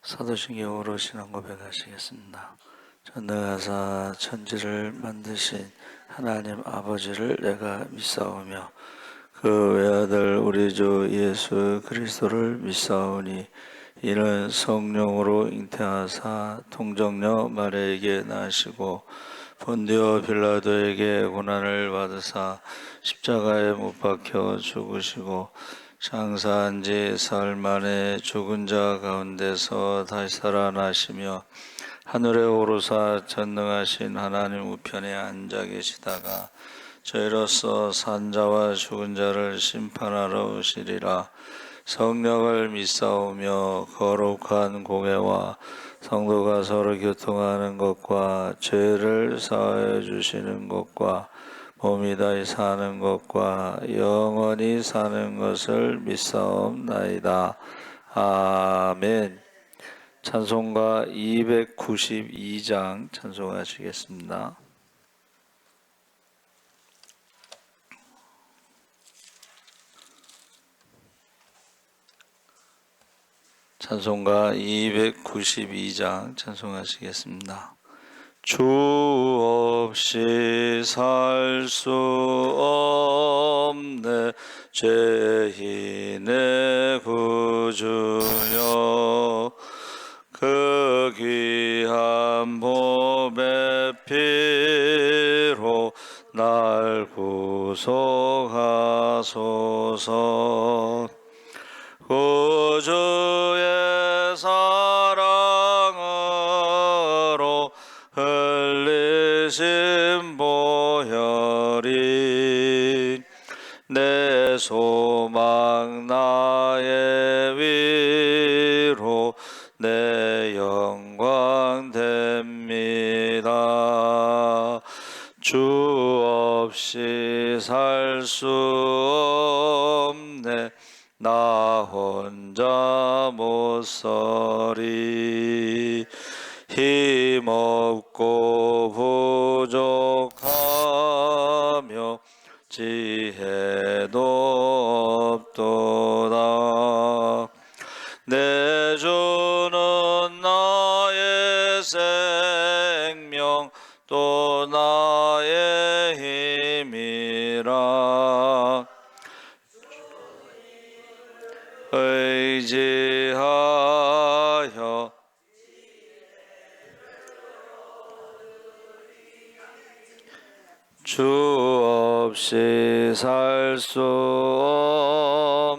사도신경으로 신앙 고백하시겠습니다. 전능하사 천지를 만드신 하나님 아버지를 내가 믿사오며 그 외아들 우리 주 예수 그리스도를 믿사오니 이는 성령으로 잉태하사 통정녀 마리아에게 나시고 본디오 빌라도에게 고난을 받으사 십자가에 못 박혀 죽으시고 장사한 지 사흘 만에 죽은 자 가운데서 다시 살아나시며 하늘에 오르사 전능하신 하나님 우편에 앉아 계시다가 저희로서 산자와 죽은 자를 심판하러 오시리라. 성령을 믿사오며 거룩한 공회와 성도가 서로 교통하는 것과 죄를 사하여 주시는 것과 몸이 다시 사는 것과 영원히 사는 것을 믿사옵나이다. 아멘. 찬송가 292장 찬송하시겠습니다. 찬송가 292장 찬송하시겠습니다. 주 없이 살 수 없네 죄인의 구주여 그 귀한 몸의 피로 날 구속하소서. 구주의 사랑으로 흘리신 보혈이 내 소망 나의 위로 내 영광 됩니다. 주 없이 살 수 없네 나 혼자 못 서리. 힘없고 부족하며 지혜도 없도다. 내 주는 나의 생명 또 나의 힘이라. 의지하여 주 없이 살 수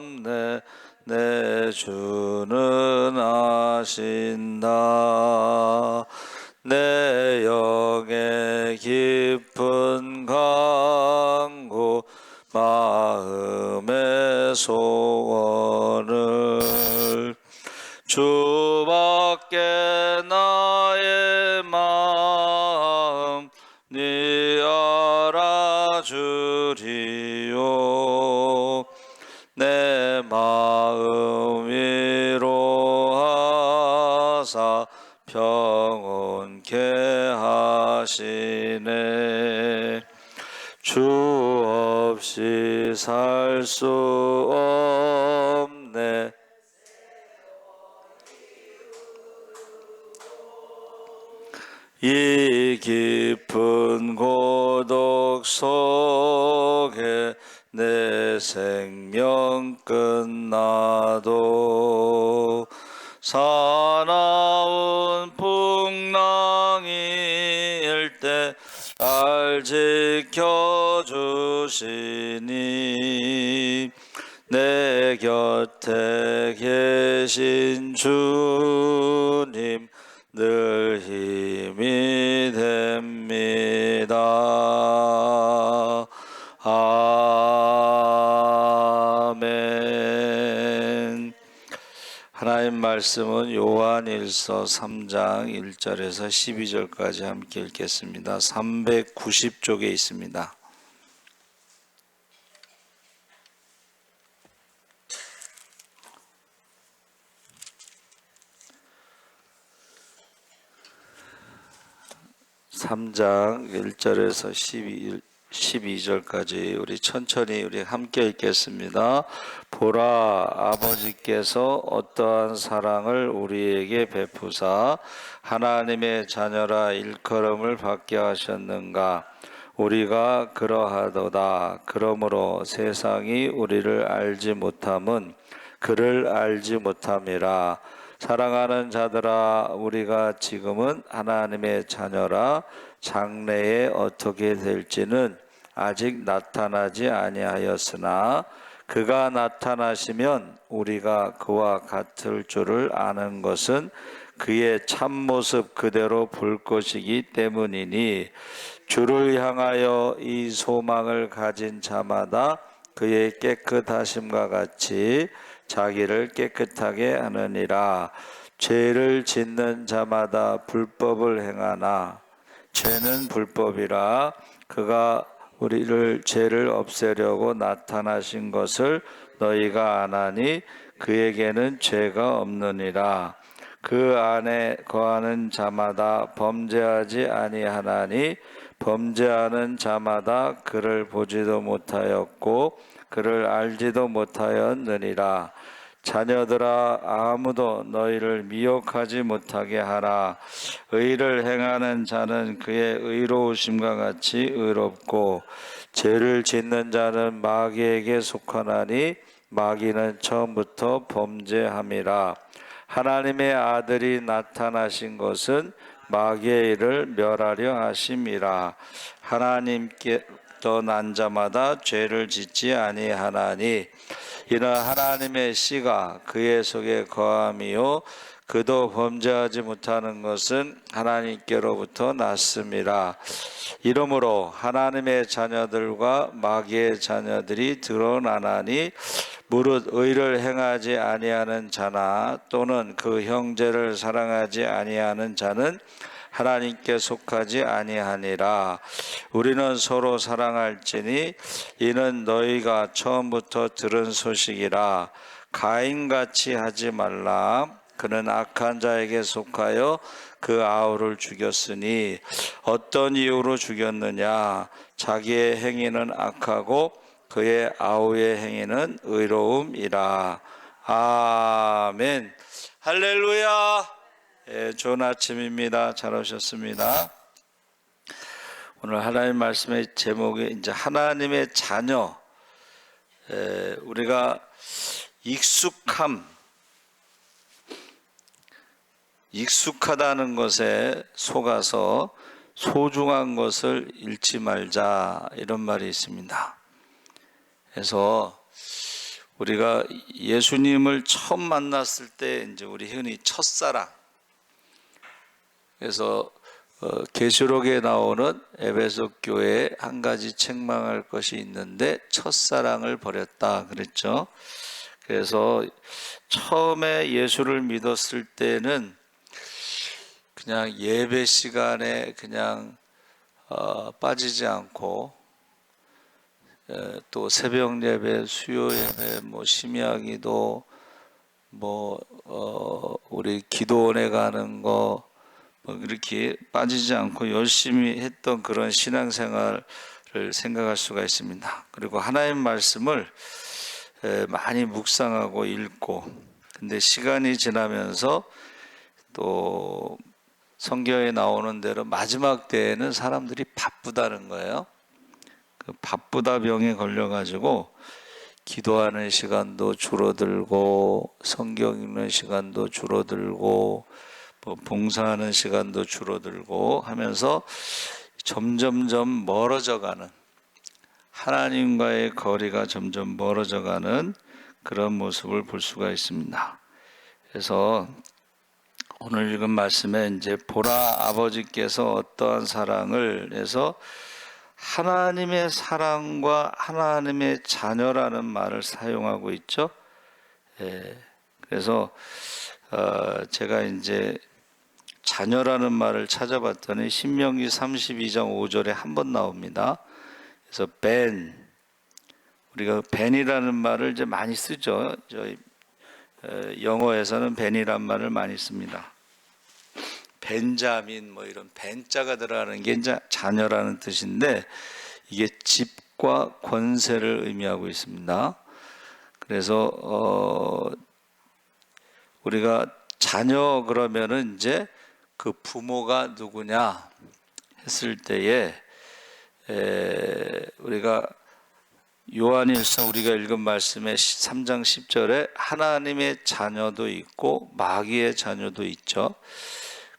없네 내 주는 아신다. 내 영의 깊은 간구 마음의 소원을 주밖에 나의 마음 네 알아주리요. 내 마음 위로하사 평온케 하시네. 주 없이 살 수 없네 이 깊은 고독 속에 내 생명 끝나도 사나운 풍랑일 때 날 지켜주시니 내 곁에 계신 주님 늘 힘이 됩니다. 아멘. 하나님 말씀은 요한일서 3장 1절에서 12절까지 함께 읽겠습니다. 390쪽에 있습니다. (3장 1절에서 12절까지 우리 천천히 우리 함께 읽겠습니다. 보라, 아버지께서 어떠한 사랑을 우리에게 베푸사 하나님의 자녀라 일컬음을 받게 하셨는가. 우리가 그러하도다. 그러므로 세상이 우리를 알지 못함은 그를 알지 못함이라. 사랑하는 자들아, 우리가 지금은 하나님의 자녀라. 장래에 어떻게 될지는 아직 나타나지 아니하였으나 그가 나타나시면 우리가 그와 같을 줄을 아는 것은 그의 참모습 그대로 볼 것이기 때문이니, 주를 향하여 이 소망을 가진 자마다 그의 깨끗하심과 같이 자기를 깨끗하게 하느니라. 죄를 짓는 자마다 불법을 행하나 죄는 불법이라. 그가 우리를 죄를 없애려고 나타나신 것을 너희가 아나니 그에게는 죄가 없느니라. 그 안에 거하는 자마다 범죄하지 아니하나니 범죄하는 자마다 그를 보지도 못하였고 그를 알지도 못하였느니라. 자녀들아, 아무도 너희를 미혹하지 못하게 하라. 의를 행하는 자는 그의 의로우심과 같이 의롭고 죄를 짓는 자는 마귀에게 속하나니 마귀는 처음부터 범죄함이라. 하나님의 아들이 나타나신 것은 마귀의 일을 멸하려 하심이라. 하나님께 난 자마다 죄를 짓지 아니하나니 이는 하나님의 씨가 그의 속에 거함이요 그도 범죄하지 못하는 것은 하나님께로부터 났음이라. 이러므로 하나님의 자녀들과 마귀의 자녀들이 드러나나니 무릇 의를 행하지 아니하는 자나 또는 그 형제를 사랑하지 아니하는 자는 하나님께 속하지 아니하니라. 우리는 서로 사랑할지니 이는 너희가 처음부터 들은 소식이라. 가인같이 하지 말라. 그는 악한 자에게 속하여 그 아우를 죽였으니 어떤 이유로 죽였느냐. 자기의 행위는 악하고 그의 아우의 행위는 의로움이라. 아멘. 할렐루야. 좋은 아침입니다. 잘 오셨습니다. 오늘 하나님 말씀의 제목이 이제 하나님의 자녀. 우리가 익숙하다는 것에 속아서 소중한 것을 잃지 말자, 이런 말이 있습니다. 그래서 우리가 예수님을 처음 만났을 때 이제 우리 흔히 첫사랑. 그래서 계시록에 나오는 에베소 교회에 한 가지 책망할 것이 있는데 첫사랑을 버렸다 그랬죠. 그래서 처음에 예수를 믿었을 때는 그냥 예배 시간에 그냥 빠지지 않고 또 새벽 예배, 수요 예배, 심야기도, 우리 기도원에 가는 거 이렇게 빠지지 않고 열심히 했던 그런 신앙생활을 생각할 수가 있습니다. 그리고 하나님 말씀을 많이 묵상하고 읽고, 근데 시간이 지나면서 또 성경에 나오는 대로 마지막 때에는 사람들이 바쁘다는 거예요. 그 바쁘다 병에 걸려가지고 기도하는 시간도 줄어들고 성경 읽는 시간도 줄어들고 봉사하는 시간도 줄어들고 하면서 점점점 멀어져가는, 하나님과의 거리가 점점 멀어져가는 그런 모습을 볼 수가 있습니다. 그래서 오늘 읽은 말씀에 이제 보라, 아버지께서 어떠한 사랑을 해서 하나님의 사랑과 하나님의 자녀라는 말을 사용하고 있죠. 그래서 제가 이제 자녀라는 말을 찾아봤더니 신명기 32장 5절에 한 번 나옵니다. 그래서 우리가 벤이라는 말을 이제 많이 쓰죠. 저희 영어에서는 벤이란 말을 많이 씁니다. 벤자민 이런 벤자가 들어가는 게 이제 자녀라는 뜻인데, 이게 집과 권세를 의미하고 있습니다. 그래서 우리가 자녀 그러면은 이제 그 부모가 누구냐 했을 때에 우리가 요한일서 우리가 읽은 말씀의 3장 10절에 하나님의 자녀도 있고 마귀의 자녀도 있죠.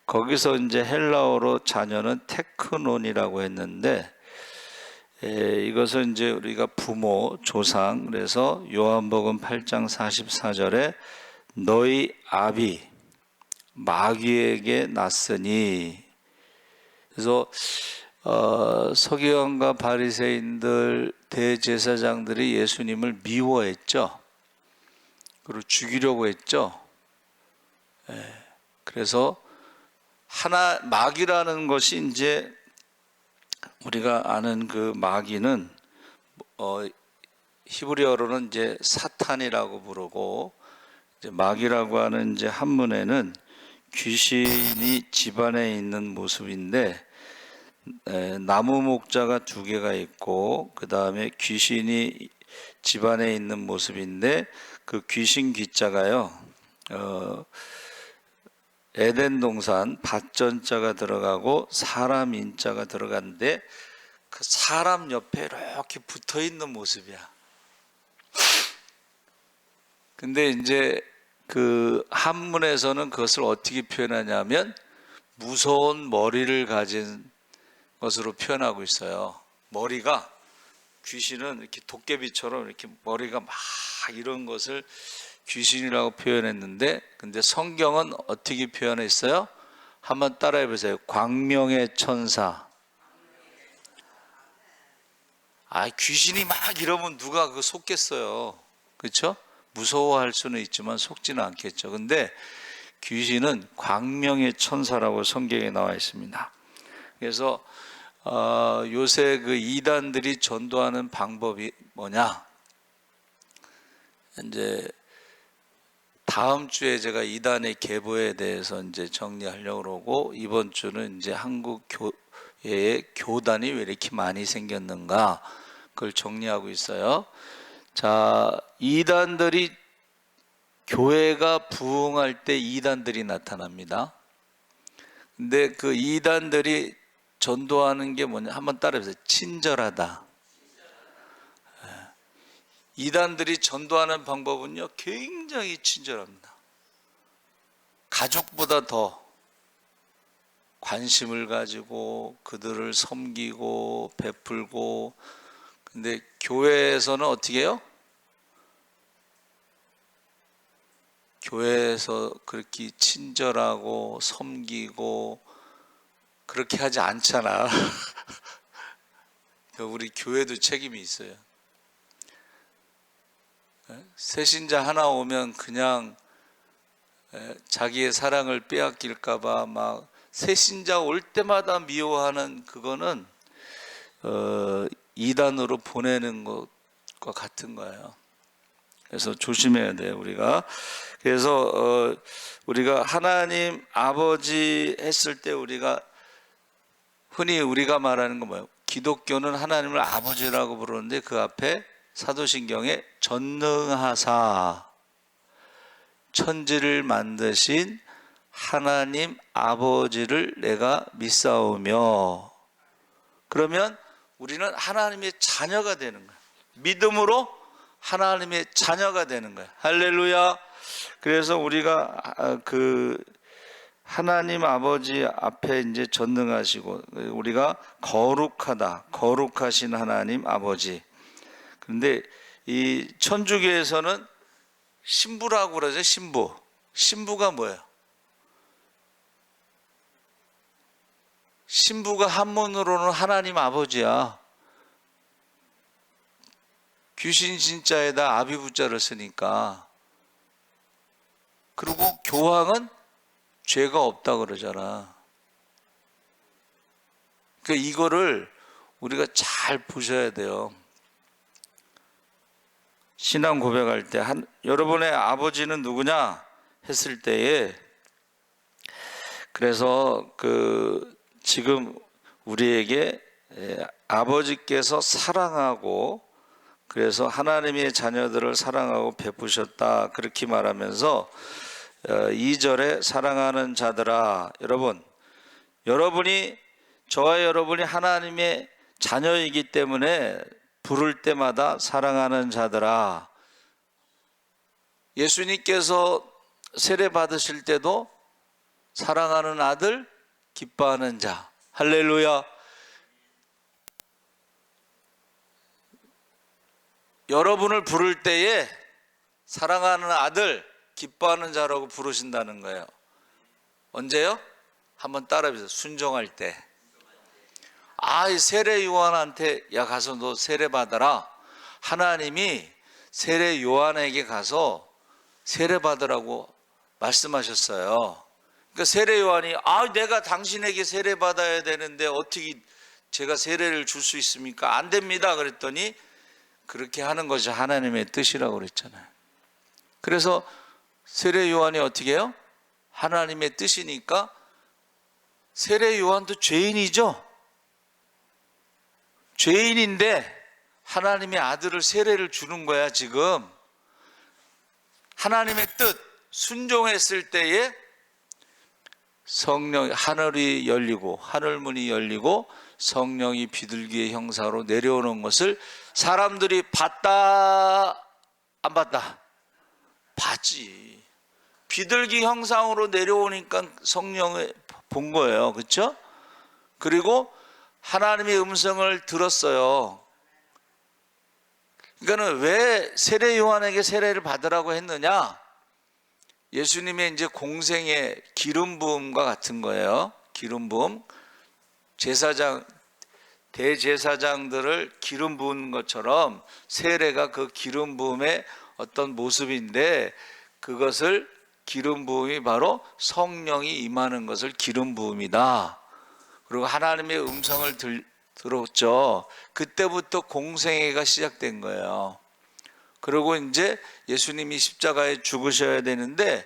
거기서 이제 헬라어로 자녀는 테크논이라고 했는데 이것은 이제 우리가 부모, 조상, 그래서 요한복음 8장 44절에 너희 아비 마귀에게 났으니, 그래서 서기관과 바리새인들 대제사장들이 예수님을 미워했죠. 그리고 죽이려고 했죠. 그래서 마귀라는 것이 이제 우리가 아는 그 마귀는 히브리어로는 이제 사탄이라고 부르고, 이제 마귀라고 하는 이제 한문에는 귀신이 집안에 있는 모습인데 나무 목자가 두 개가 있고 그 다음에 귀신이 집안에 있는 모습인데 그 귀신 귀자가요 에덴 동산 밭전자가 들어가고 사람 인자가 들어갔는데 그 사람 옆에 이렇게 붙어 있는 모습이야. 근데 이제 그 한문에서는 그것을 어떻게 표현하냐면 무서운 머리를 가진 것으로 표현하고 있어요. 머리가, 귀신은 이렇게 도깨비처럼 이렇게 머리가 막 이런 것을 귀신이라고 표현했는데, 근데 성경은 어떻게 표현했어요? 한번 따라해 보세요. 광명의 천사. 귀신이 막 이러면 누가 그거 속겠어요. 그렇죠? 무서워할 수는 있지만 속지는 않겠죠. 근데 귀신은 광명의 천사라고 성경에 나와 있습니다. 그래서 요새 그 이단들이 전도하는 방법이 뭐냐? 이제 다음 주에 제가 이단의 계보에 대해서 이제 정리하려고 그러고, 이번 주는 이제 한국 교회의 교단이 왜 이렇게 많이 생겼는가 그걸 정리하고 있어요. 자, 이단들이 교회가 부흥할 때 이단들이 나타납니다. 근데 그 이단들이 전도하는 게 뭐냐? 한번 따라해보세요. 친절하다. 이단들이 전도하는 방법은요, 굉장히 친절합니다. 가족보다 더 관심을 가지고 그들을 섬기고 베풀고. 근데 교회에서는 어떻게 해요? 교회에서 그렇게 친절하고 섬기고 그렇게 하지 않잖아. 우리 교회도 책임이 있어요. 새신자 하나 오면 그냥 자기의 사랑을 빼앗길까봐 막 새신자 올 때마다 미워하는 그거는 이단으로 보내는 것과 같은 거예요. 그래서 조심해야 돼요, 우리가. 그래서 우리가 하나님 아버지 했을 때 우리가 흔히 우리가 말하는 건 뭐예요? 기독교는 하나님을 아버지라고 부르는데 그 앞에 사도신경에 전능하사 천지를 만드신 하나님 아버지를 내가 믿사오며, 그러면 우리는 하나님의 자녀가 되는 거야. 믿음으로 하나님의 자녀가 되는 거야. 할렐루야. 그래서 우리가 그 하나님 아버지 앞에 이제 전능하시고 우리가 거룩하다, 거룩하신 하나님 아버지. 그런데 이 천주교에서는 신부라고 그러죠. 신부. 신부가 뭐예요? 신부가 한문으로는 하나님 아버지야. 귀신 진자에다 아비부자를 쓰니까. 그리고 교황은 죄가 없다 그러잖아. 그러니까 이거를 우리가 잘 보셔야 돼요. 신앙 고백할 때 여러분의 아버지는 누구냐 했을 때에, 그래서 지금 우리에게 아버지께서 사랑하고 그래서 하나님의 자녀들을 사랑하고 베푸셨다 그렇게 말하면서 2절에 사랑하는 자들아, 여러분이 저와 여러분이 하나님의 자녀이기 때문에 부를 때마다 사랑하는 자들아. 예수님께서 세례 받으실 때도 사랑하는 아들, 기뻐하는 자. 할렐루야. 여러분을 부를 때에 사랑하는 아들, 기뻐하는 자라고 부르신다는 거예요. 언제요? 한번 따라해보세요. 순종할 때. 이 세례 요한한테 야 가서 너 세례 받아라. 하나님이 세례 요한에게 가서 세례 받으라고 말씀하셨어요. 그러니까 세례 요한이 내가 당신에게 세례 받아야 되는데 어떻게 제가 세례를 줄 수 있습니까? 안 됩니다. 그랬더니 그렇게 하는 것이 하나님의 뜻이라고 그랬잖아요. 그래서 세례 요한이 어떻게 해요? 하나님의 뜻이니까 세례 요한도 죄인이죠. 죄인인데 하나님의 아들을 세례를 주는 거야. 지금 하나님의 뜻 순종했을 때에 성령 하늘이 열리고 하늘문이 열리고 성령이 비둘기의 형상으로 내려오는 것을 사람들이 봤다 안 봤다? 봤지. 비둘기 형상으로 내려오니까 성령을 본 거예요. 그렇죠? 그리고 하나님의 음성을 들었어요. 그러니까는 왜 세례 요한에게 세례를 받으라고 했느냐? 예수님의 이제 공생의 기름 부음과 같은 거예요. 기름 부음. 대제사장들을 기름 부은 것처럼 세례가 그 기름 부음의 어떤 모습인데, 그것을 기름 부음이 바로 성령이 임하는 것을 기름 부음이다. 그리고 하나님의 음성을 들었죠. 그때부터 공생애가 시작된 거예요. 그리고 이제 예수님이 십자가에 죽으셔야 되는데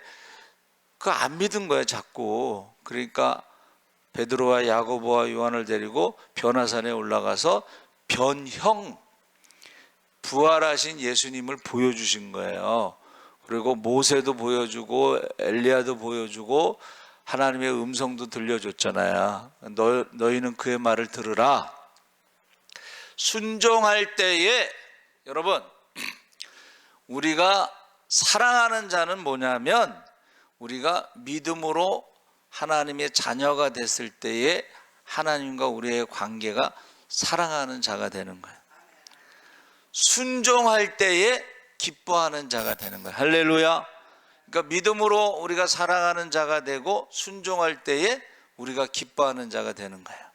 그거 안 믿은 거예요, 자꾸. 그러니까 베드로와 야고보와 요한을 데리고 변화산에 올라가서 변형, 부활하신 예수님을 보여주신 거예요. 그리고 모세도 보여주고 엘리야도 보여주고 하나님의 음성도 들려줬잖아요. 너희는 그의 말을 들으라. 순종할 때에 여러분, 우리가 사랑하는 자는 뭐냐면 우리가 믿음으로 하나님의 자녀가 됐을 때에 하나님과 우리의 관계가 사랑하는 자가 되는 거예요. 순종할 때에 기뻐하는 자가 되는 거예요. 할렐루야. 그러니까 믿음으로 우리가 사랑하는 자가 되고 순종할 때에 우리가 기뻐하는 자가 되는 거예요.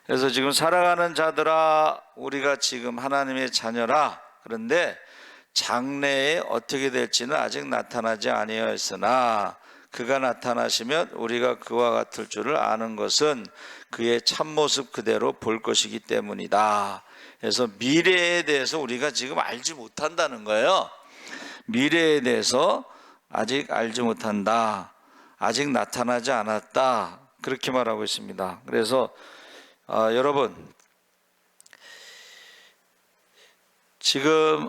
그래서 지금 사랑하는 자들아, 우리가 지금 하나님의 자녀라. 그런데 장래에 어떻게 될지는 아직 나타나지 아니하였으나 그가 나타나시면 우리가 그와 같을 줄을 아는 것은 그의 참모습 그대로 볼 것이기 때문이다. 그래서 미래에 대해서 우리가 지금 알지 못한다는 거예요. 미래에 대해서 아직 알지 못한다. 아직 나타나지 않았다. 그렇게 말하고 있습니다. 그래서 여러분, 지금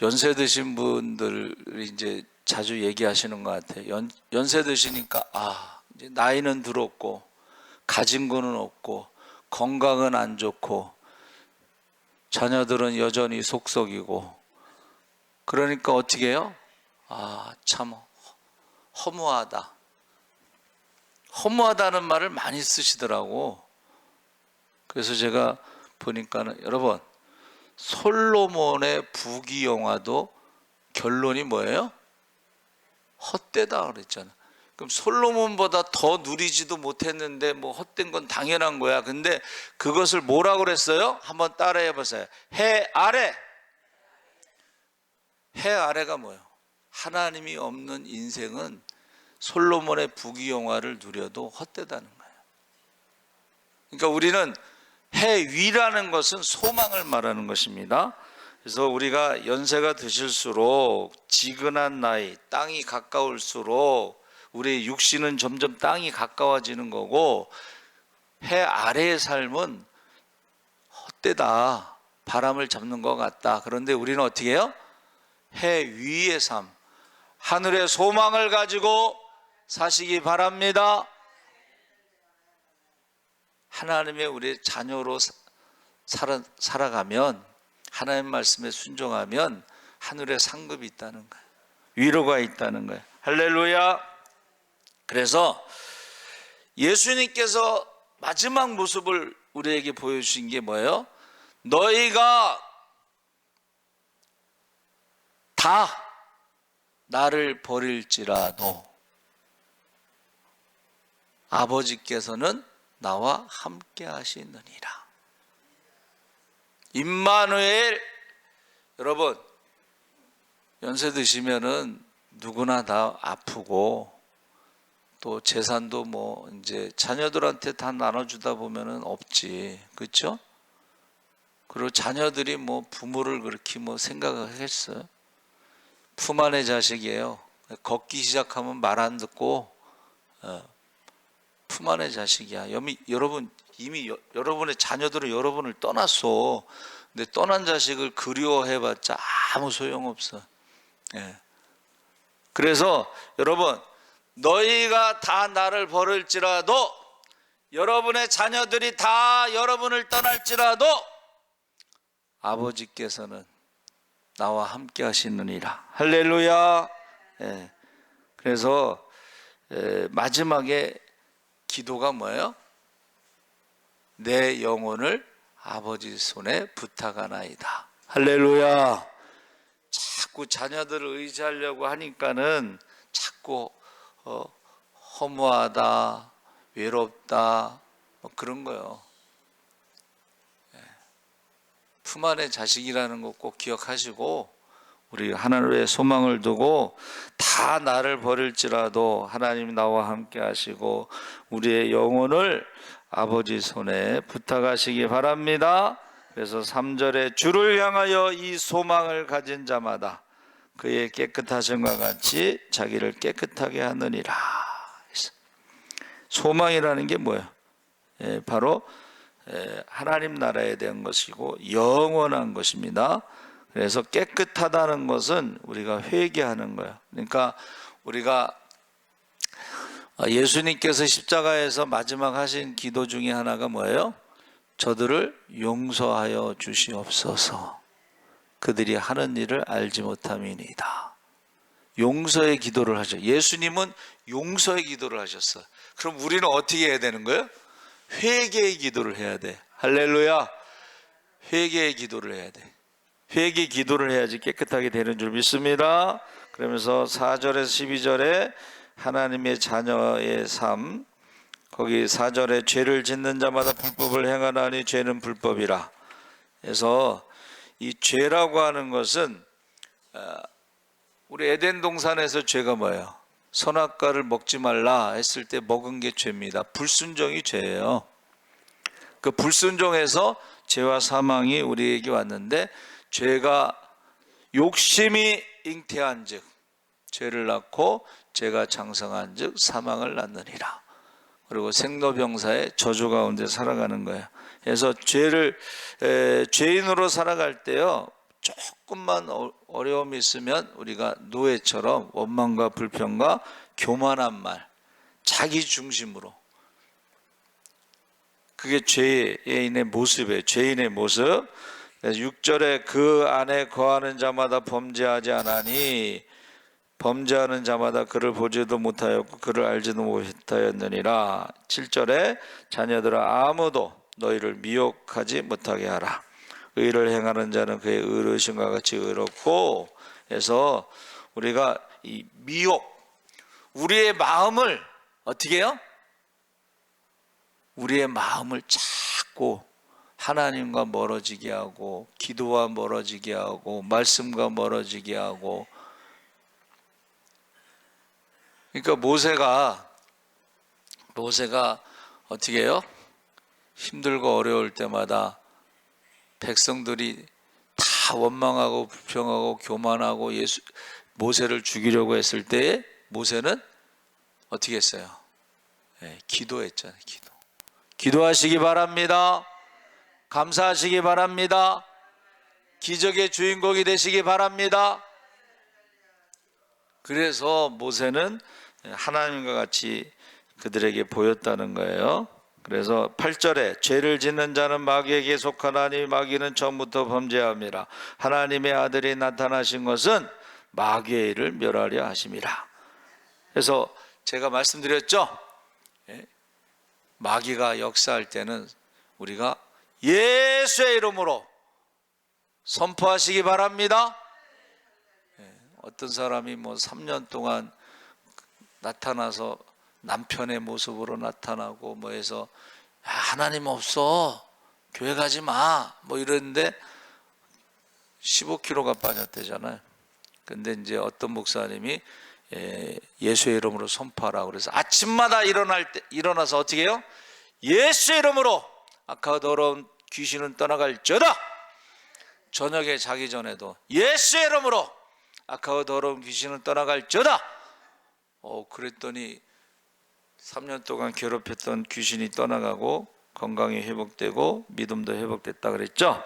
연세 드신 분들이 이제 자주 얘기하시는 것 같아요. 연세 드시니까 이제 나이는 들었고 가진 거는 없고 건강은 안 좋고 자녀들은 여전히 속썩이고, 그러니까 어떻게 해요? 참 허무하다. 허무하다는 말을 많이 쓰시더라고. 그래서 제가 보니까는 여러분, 솔로몬의 부귀영화도 결론이 뭐예요? 헛되다 그랬잖아. 그럼 솔로몬보다 더 누리지도 못했는데 뭐 헛된 건 당연한 거야. 근데 그것을 뭐라고 그랬어요? 한번 따라해 보세요. 해 아래. 해 아래가 뭐예요? 하나님이 없는 인생은 솔로몬의 부귀영화를 누려도 헛되다는 거예요. 그러니까 우리는 해 위라는 것은 소망을 말하는 것입니다. 그래서 우리가 연세가 드실수록, 지근한 나이, 땅이 가까울수록 우리의 육신은 점점 땅이 가까워지는 거고, 해 아래의 삶은 헛되다, 바람을 잡는 것 같다. 그런데 우리는 어떻게 해요? 해 위의 삶, 하늘의 소망을 가지고 사시기 바랍니다. 하나님의 우리의 자녀로 살아가면, 하나님 말씀에 순종하면 하늘에 상급이 있다는 거예요. 위로가 있다는 거예요. 할렐루야. 그래서 예수님께서 마지막 모습을 우리에게 보여주신 게 뭐예요? 너희가 다 나를 버릴지라도 아버지께서는 나와 함께 하시느니라. 임마누엘. 여러분, 연세 드시면은 누구나 다 아프고, 또 재산도 뭐 이제 자녀들한테 다 나눠주다 보면은 없지, 그렇죠? 그리고 자녀들이 뭐 부모를 그렇게 뭐 생각하겠어요? 품 안의 자식이에요. 걷기 시작하면 말 안 듣고 품 안의 자식이야. 여러분 이미 여러분의 자녀들은 여러분을 떠났어. 근데 떠난 자식을 그리워해봤자 아무 소용없어. 예. 그래서 여러분, 너희가 다 나를 버릴지라도, 여러분의 자녀들이 다 여러분을 떠날지라도 아버지께서는 나와 함께 하시느니라. 할렐루야. 예. 그래서 마지막에 기도가 뭐예요? 내 영혼을 아버지 손에 부탁하나이다. 할렐루야. 자꾸 자녀들을 의지하려고 하니까는 자꾸 허무하다, 외롭다, 뭐 그런 거요. 품 안의 자식이라는 거 꼭 기억하시고, 우리 하나님의 소망을 두고 다 나를 버릴지라도 하나님 나와 함께 하시고 우리의 영혼을 아버지 손에 부탁하시기 바랍니다. 그래서 3절에 주를 향하여 이 소망을 가진 자마다 그의 깨끗하심과 같이 자기를 깨끗하게 하느니라. 소망이라는 게 뭐예요? 바로 하나님 나라에 대한 것이고 영원한 것입니다. 그래서 깨끗하다는 것은 우리가 회개하는 거예요. 그러니까 우리가 예수님께서 십자가에서 마지막 하신 기도 중에 하나가 뭐예요? 저들을 용서하여 주시옵소서. 그들이 하는 일을 알지 못함이니이다. 용서의 기도를 하죠. 예수님은 용서의 기도를 하셨어요. 그럼 우리는 어떻게 해야 되는 거예요? 회개의 기도를 해야 돼. 할렐루야. 회개의 기도를 해야 돼. 회개 기도를 해야지 깨끗하게 되는 줄 믿습니다. 그러면서 4절에서 12절에 하나님의 자녀의 삶, 거기 4절에 죄를 짓는 자마다 불법을 행하나니 죄는 불법이라. 그래서 이 죄라고 하는 것은 우리 에덴 동산에서 죄가 뭐예요? 선악과를 먹지 말라 했을 때 먹은 게 죄입니다. 불순종이 죄예요. 그 불순종에서 죄와 사망이 우리에게 왔는데, 죄가 욕심이 잉태한 즉 죄를 낳고 죄가 장성한 즉 사망을 낳느니라. 그리고 생로병사의 저주 가운데 살아가는 거예요. 그래서 죄인으로 살아갈 때요, 조금만 어려움이 있으면 우리가 노예처럼 원망과 불평과 교만한 말, 자기 중심으로, 그게 죄인의 모습이에요. 죄인의 모습. 6절에 그 안에 거하는 자마다 범죄하지 않으니 범죄하는 자마다 그를 보지도 못하였고 그를 알지도 못하였느니라. 7절에 자녀들아 아무도 너희를 미혹하지 못하게 하라. 의를 행하는 자는 그의 의로우심과 같이 의롭고. 해서 우리가 이 미혹, 우리의 마음을 어떻게 해요? 우리의 마음을 자꾸 하나님과 멀어지게 하고, 기도와 멀어지게 하고, 말씀과 멀어지게 하고. 그러니까 모세가 어떻게 해요? 힘들고 어려울 때마다 백성들이 다 원망하고 불평하고 교만하고 모세를 죽이려고 했을 때 모세는 어떻게 했어요? 네, 기도했잖아요. 기도하시기 바랍니다. 감사하시기 바랍니다. 기적의 주인공이 되시기 바랍니다. 그래서 모세는 하나님과 같이 그들에게 보였다는 거예요. 그래서 8절에 죄를 짓는 자는 마귀에게 속하나니 마귀는 처음부터 범죄함이라. 하나님의 아들이 나타나신 것은 마귀의 일을 멸하려 하심이라. 그래서 제가 말씀드렸죠. 마귀가 역사할 때는 우리가 예수의 이름으로 선포하시기 바랍니다. 어떤 사람이 3년 동안 나타나서 남편의 모습으로 나타나고 해서 하나님 없어, 교회 가지 마, 이러는데 15kg가 빠졌대잖아요. 근데 이제 어떤 목사님이 예수의 이름으로 선포하라고 그래서 아침마다 일어나서 어떻게 해요? 예수의 이름으로 악하고 더러운 귀신은 떠나갈지어다. 저녁에 자기 전에도 예수의 이름으로 악하고 더러운 귀신은 떠나갈지어다. 그랬더니 3년 동안 괴롭혔던 귀신이 떠나가고 건강이 회복되고 믿음도 회복됐다 그랬죠.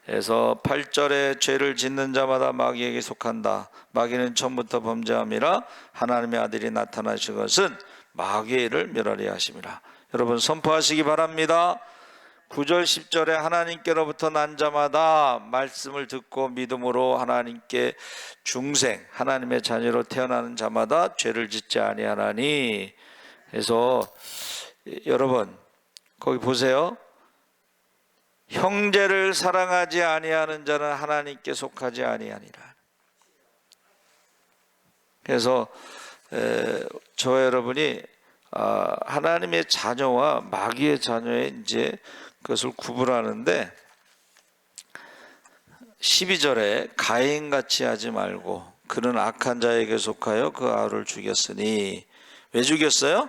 그래서 8절에 죄를 짓는 자마다 마귀에게 속한다. 마귀는 처음부터 범죄함이라. 하나님의 아들이 나타나신 것은 마귀의 일을 멸하려 하심이라. 여러분 선포하시기 바랍니다. 9절 10절에 하나님께로부터 난 자마다 말씀을 듣고 믿음으로 하나님께 중생, 하나님의 자녀로 태어나는 자마다 죄를 짓지 아니하나니. 그래서 여러분 거기 보세요. 형제를 사랑하지 아니하는 자는 하나님께 속하지 아니하니라. 그래서 저와 여러분이 하나님의 자녀와 마귀의 자녀의 이제 그것을 구분하는데 12절에 가인같이 하지 말고 그는 악한 자에게 속하여 그 아우를 죽였으니. 왜 죽였어요?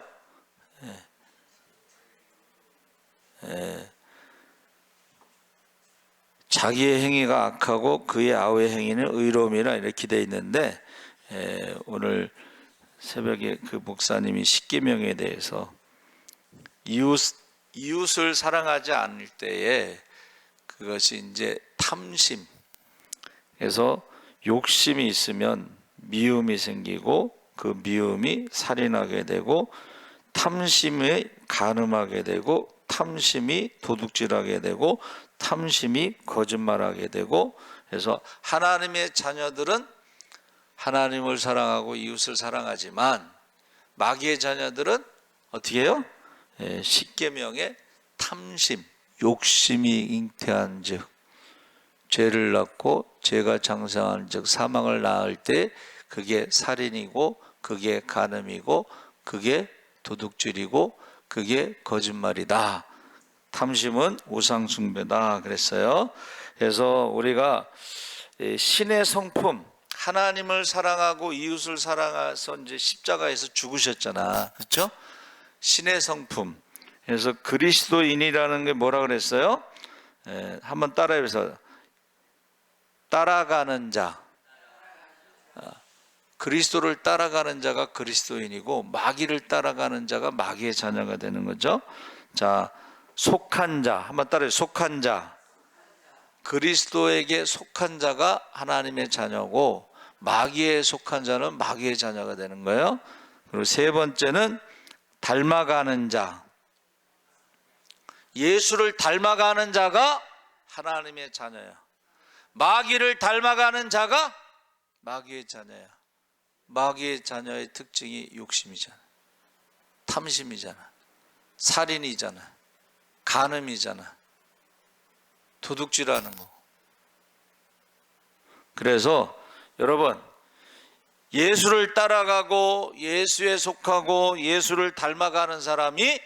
자기의 행위가 악하고 그의 아우의 행위는 의로움이라 이렇게 돼 있는데 오늘 새벽에 그 목사님이 십계명에 대해서 이웃을 사랑하지 않을 때에 그것이 이제 탐심, 그래서 욕심이 있으면 미움이 생기고 그 미움이 살인하게 되고 탐심에 간음하게 되고 탐심이 도둑질하게 되고 탐심이 거짓말하게 되고. 그래서 하나님의 자녀들은 하나님을 사랑하고 이웃을 사랑하지만 마귀의 자녀들은 어떻게 해요? 십계명의 탐심, 욕심이 잉태한 즉 죄를 낳고 죄가 장성한 즉 사망을 낳을 때 그게 살인이고 그게 간음이고 그게 도둑질이고 그게 거짓말이다. 탐심은 우상 숭배다 그랬어요. 그래서 우리가 신의 성품, 하나님을 사랑하고 이웃을 사랑해서 이제 십자가에서 죽으셨잖아, 그렇죠? 신의 성품. 그래서 그리스도인이라는 게 뭐라 그랬어요? 한번 따라해서 따라가는 자. 그리스도를 따라가는 자가 그리스도인이고 마귀를 따라가는 자가 마귀의 자녀가 되는 거죠. 자, 속한 자. 한번 따라해요. 속한 자. 그리스도에게 속한 자가 하나님의 자녀고 마귀에 속한 자는 마귀의 자녀가 되는 거예요. 그리고 세 번째는 닮아가는 자. 예수를 닮아가는 자가 하나님의 자녀야. 마귀를 닮아가는 자가 마귀의 자녀야. 마귀의 자녀의 특징이 욕심이잖아, 탐심이잖아, 살인이잖아, 간음이잖아, 도둑질하는 거. 그래서 여러분 예수를 따라가고 예수에 속하고 예수를 닮아가는 사람이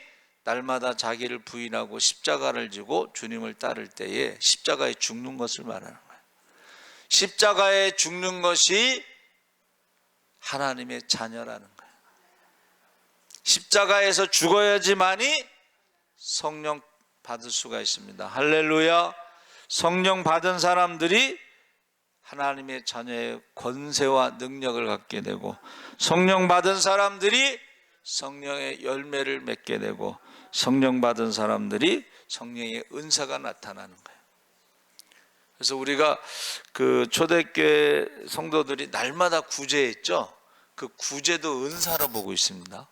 날마다 자기를 부인하고 십자가를 지고 주님을 따를 때에 십자가에 죽는 것을 말하는 거예요. 십자가에 죽는 것이 하나님의 자녀라는 거예요. 십자가에서 죽어야지만이 성령 받을 수가 있습니다. 할렐루야. 성령 받은 사람들이 하나님의 자녀의 권세와 능력을 갖게 되고 성령 받은 사람들이 성령의 열매를 맺게 되고 성령 받은 사람들이 성령의 은사가 나타나는 거예요. 그래서 우리가 그 초대교회 성도들이 날마다 구제했죠. 그 구제도 은사로 보고 있습니다.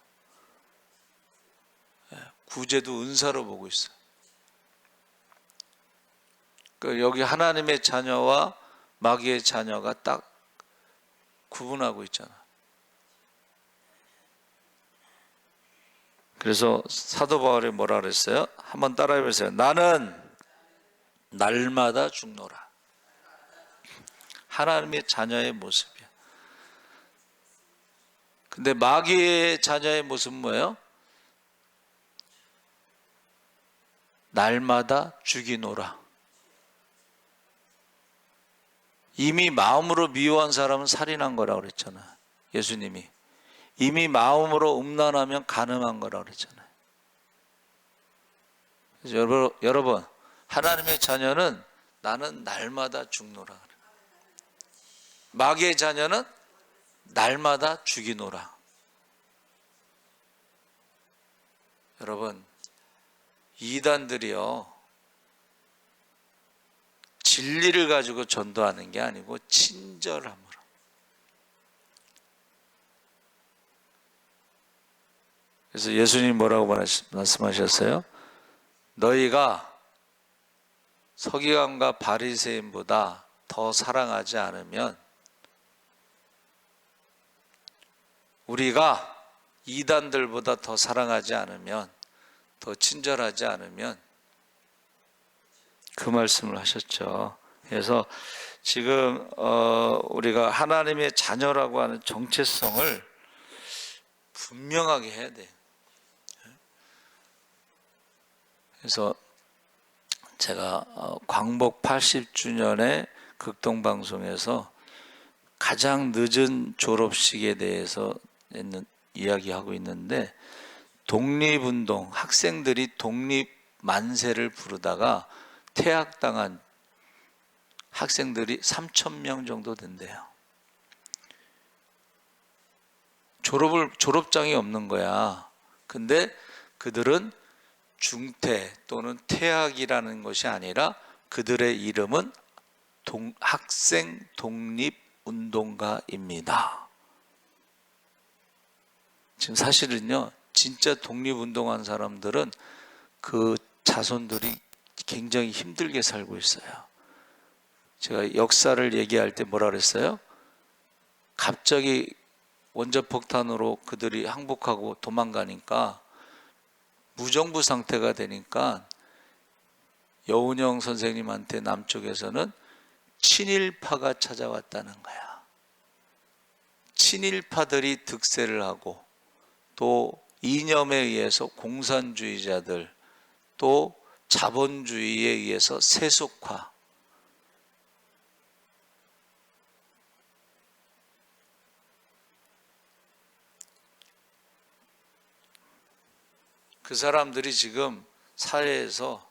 구제도 은사로 보고 있어요. 그 여기 하나님의 자녀와 마귀의 자녀가 딱 구분하고 있잖아. 그래서 사도 바울이 뭐라 그랬어요? 한번 따라해 보세요. 나는 날마다 죽노라. 하나님의 자녀의 모습이야. 근데 마귀의 자녀의 모습은 뭐예요? 날마다 죽이노라. 이미 마음으로 미워한 사람은 살인한 거라고 그랬잖아. 예수님이. 이미 마음으로 음란하면 간음한 거라고 그랬잖아요. 그래서 여러분, 하나님의 자녀는 나는 날마다 죽노라. 마귀의 자녀는 날마다 죽이노라. 여러분, 이단들이요, 진리를 가지고 전도하는 게 아니고 친절함으로. 그래서 예수님 뭐라고 말씀하셨어요? 너희가 서기관과 바리새인보다 더 사랑하지 않으면, 우리가 이단들보다 더 사랑하지 않으면, 더 친절하지 않으면, 그 말씀을 하셨죠. 그래서 지금 우리가 하나님의 자녀라고 하는 정체성을 분명하게 해야 돼요. 그래서 제가 광복 80주년의 극동방송에서 가장 늦은 졸업식에 대해서 이야기하고 있는데, 독립운동, 학생들이 독립만세를 부르다가 퇴학당한 학생들이 3,000명 정도 된대요. 졸업장이 없는 거야. 근데 그들은 중퇴 또는 퇴학이라는 것이 아니라 그들의 이름은 학생 독립운동가입니다. 지금 사실은요, 진짜 독립운동한 사람들은 그 자손들이 굉장히 힘들게 살고 있어요. 제가 역사를 얘기할 때 뭐라 그랬어요? 갑자기 원자폭탄으로 그들이 항복하고 도망가니까 무정부 상태가 되니까 여운형 선생님한테 남쪽에서는 친일파가 찾아왔다는 거야. 친일파들이 득세를 하고, 또 이념에 의해서 공산주의자들, 또 자본주의에 의해서 세속화, 그 사람들이 지금 사회에서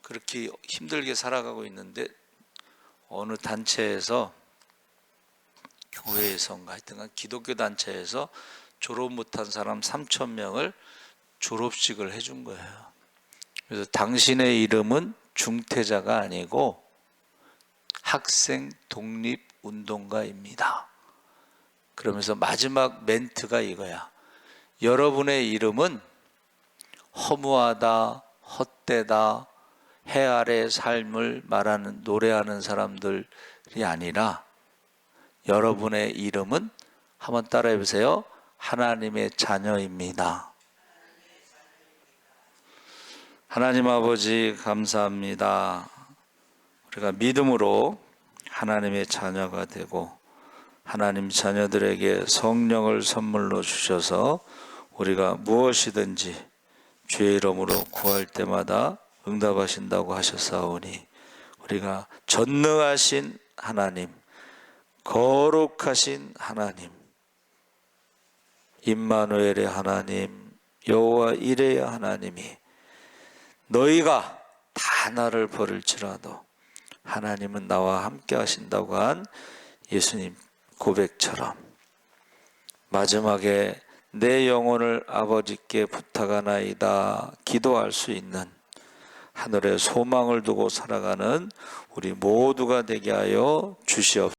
그렇게 힘들게 살아가고 있는데, 어느 단체에서, 교회에서인가 하여튼간 기독교 단체에서 졸업 못한 사람 3,000명을 졸업식을 해준 거예요. 그래서 당신의 이름은 중퇴자가 아니고 학생 독립운동가입니다. 그러면서 마지막 멘트가 이거야. 여러분의 이름은 허무하다, 헛되다, 해 아래 삶을 말하는, 노래하는 사람들이 아니라 여러분의 이름은, 한번 따라해 보세요. 하나님의 자녀입니다. 하나님 아버지 감사합니다. 우리가 믿음으로 하나님의 자녀가 되고 하나님 자녀들에게 성령을 선물로 주셔서 우리가 무엇이든지 주의 이름으로 구할 때마다 응답하신다고 하셨사오니, 우리가 전능하신 하나님, 거룩하신 하나님, 임마누엘의 하나님, 여호와 이레의 하나님이 너희가 다 나를 버릴지라도 하나님은 나와 함께 하신다고 한 예수님 고백처럼 마지막에 내 영혼을 아버지께 부탁하나이다 기도할 수 있는 하늘의 소망을 두고 살아가는 우리 모두가 되게 하여 주시옵소서.